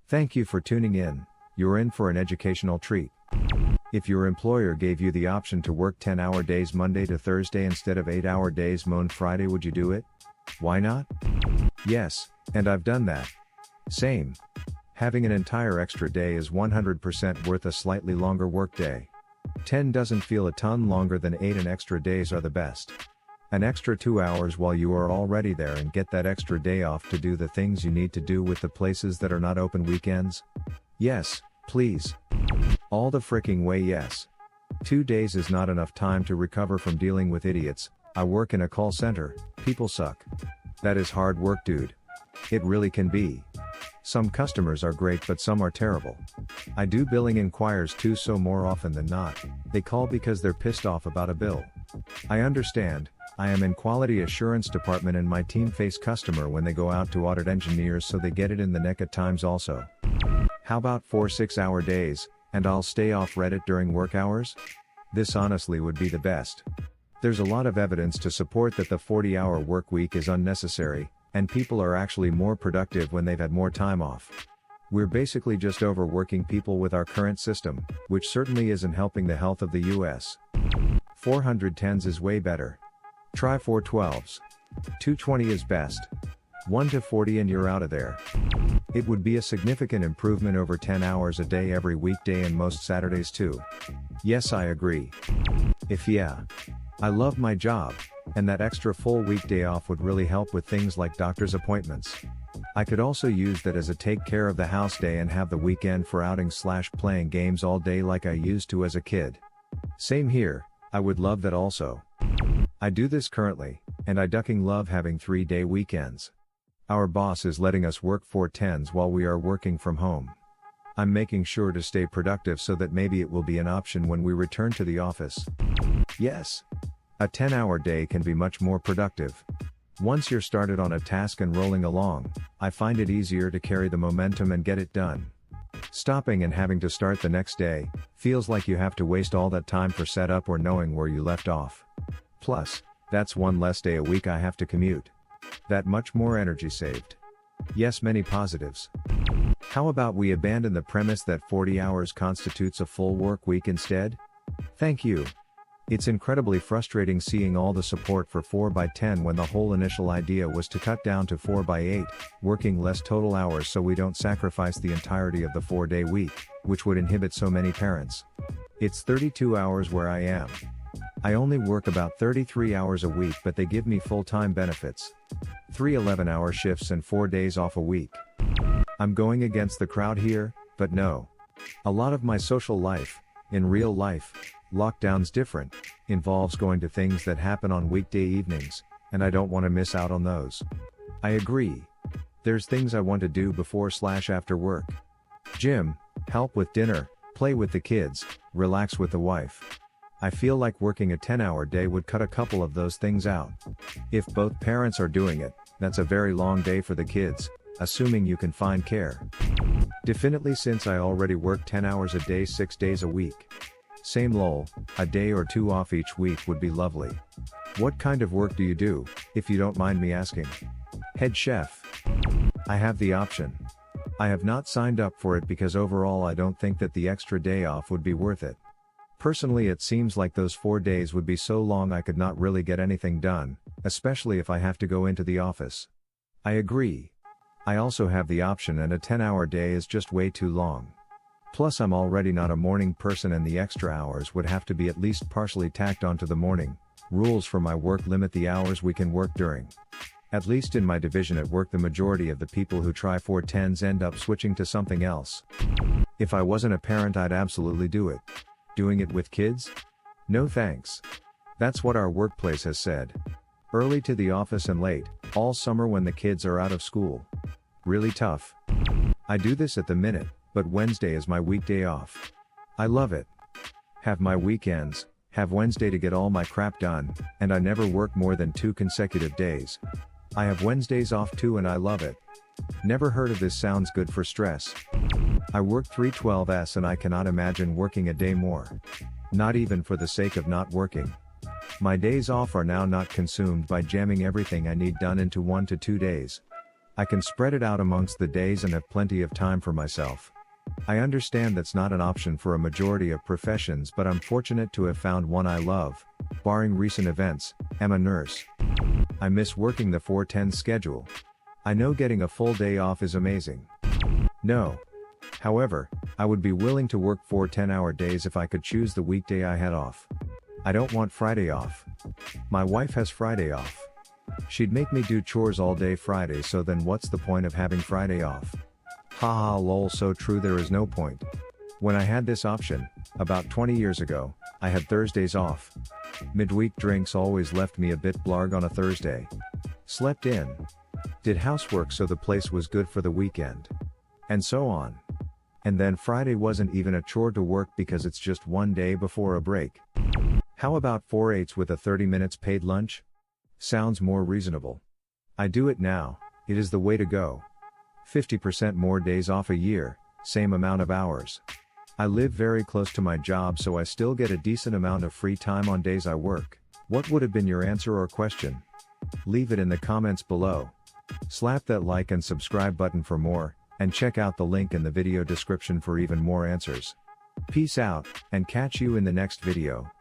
Thank you for tuning in. You're in for an educational treat. If your employer gave you the option to work 10-hour days Monday to Thursday instead of 8-hour days Mon Friday, would you do it? Why not? Yes, and I've done that. Same. Having an entire extra day is 100% worth a slightly longer workday. 10 doesn't feel a ton longer than 8, and extra days are the best. An extra 2 hours while you are already there, and get that extra day off to do the things you need to do with the places that are not open weekends. Yes, please. All the fricking way yes. 2 days is not enough time to recover from dealing with idiots. I work in a call center, people suck. That is hard work, dude. It really can be. Some customers are great but some are terrible. I do billing inquiries too, so more often than not, they call because they're pissed off about a bill. I understand. I am in quality assurance department and my team face customer when they go out to audit engineers, so they get it in the neck at times also. How about 4 6-hour days, and I'll stay off Reddit during work hours? This honestly would be the best. There's a lot of evidence to support that the 40-hour work week is unnecessary, and people are actually more productive when they've had more time off. We're basically just overworking people with our current system, which certainly isn't helping the health of the US. 410s is way better. Try 412s. 220 is best. 1 to 40 and you're out of there. It would be a significant improvement over 10 hours a day every weekday and most Saturdays too. Yes, I agree. I love my job, and that extra full weekday off would really help with things like doctor's appointments. I could also use that as a take care of the house day and have the weekend for outings/playing games all day like I used to as a kid. Same here, I would love that also. I do this currently, and I ducking love having 3-day weekends. Our boss is letting us work 410s while we are working from home. I'm making sure to stay productive so that maybe it will be an option when we return to the office. Yes. A 10-hour day can be much more productive. Once you're started on a task and rolling along, I find it easier to carry the momentum and get it done. Stopping and having to start the next day feels like you have to waste all that time for setup or knowing where you left off. Plus, that's one less day a week I have to commute. That much more energy saved. Yes, many positives. How about we abandon the premise that 40 hours constitutes a full work week instead? Thank you. It's incredibly frustrating seeing all the support for 4x10 when the whole initial idea was to cut down to 4x8, working less total hours so we don't sacrifice the entirety of the 4-day week, which would inhibit so many parents. It's 32 hours where I am. I only work about 33 hours a week, but they give me full-time benefits. 3 11-hour shifts and 4 days off a week. I'm going against the crowd here, but no. A lot of my social life, in real life, lockdown's different, involves going to things that happen on weekday evenings, and I don't want to miss out on those. I agree. There's things I want to do before/after work. Gym, help with dinner, play with the kids, relax with the wife. I feel like working a 10-hour day would cut a couple of those things out. If both parents are doing it, that's a very long day for the kids, assuming you can find care. Definitely, since I already work 10 hours a day 6 days a week. Same lol, a day or 2 off each week would be lovely. What kind of work do you do, if you don't mind me asking? Head chef. I have the option. I have not signed up for it because overall I don't think that the extra day off would be worth it. Personally, it seems like those 4 days would be so long I could not really get anything done, especially if I have to go into the office. I agree. I also have the option, and a 10-hour day is just way too long. Plus, I'm already not a morning person, and the extra hours would have to be at least partially tacked onto the morning. Rules for my work limit the hours we can work during. At least in my division at work, the majority of the people who try 410s end up switching to something else. If I wasn't a parent, I'd absolutely do it. Doing it with kids? No thanks. That's what our workplace has said. Early to the office and late, all summer when the kids are out of school. Really tough. I do this at the minute, but Wednesday is my weekday off. I love it. Have my weekends, have Wednesday to get all my crap done, and I never work more than 2 consecutive days. I have Wednesdays off too, and I love it. Never heard of this. Sounds good for stress. I work 312s and I cannot imagine working a day more. Not even for the sake of not working. My days off are now not consumed by jamming everything I need done into 1 to 2 days. I can spread it out amongst the days and have plenty of time for myself. I understand that's not an option for a majority of professions, but I'm fortunate to have found one I love, barring recent events. I'm a nurse. I miss working the 4-10 schedule. I know getting a full day off is amazing. No. However, I would be willing to work 4 10-hour days if I could choose the weekday I had off. I don't want Friday off. My wife has Friday off. She'd make me do chores all day Friday, so then what's the point of having Friday off? Haha lol, so true, there is no point. When I had this option, about 20 years ago, I had Thursdays off. Midweek drinks always left me a bit blarg on a Thursday. Slept in. Did housework so the place was good for the weekend. And so on. And then Friday wasn't even a chore to work because it's just one day before a break. How about 4/8 with a 30 minutes paid lunch? Sounds more reasonable. I do it now, it is the way to go. 50% more days off a year, same amount of hours. I live very close to my job, so I still get a decent amount of free time on days I work. What would have been your answer or question? Leave it in the comments below. Slap that like and subscribe button for more, and check out the link in the video description for even more answers. Peace out, and catch you in the next video.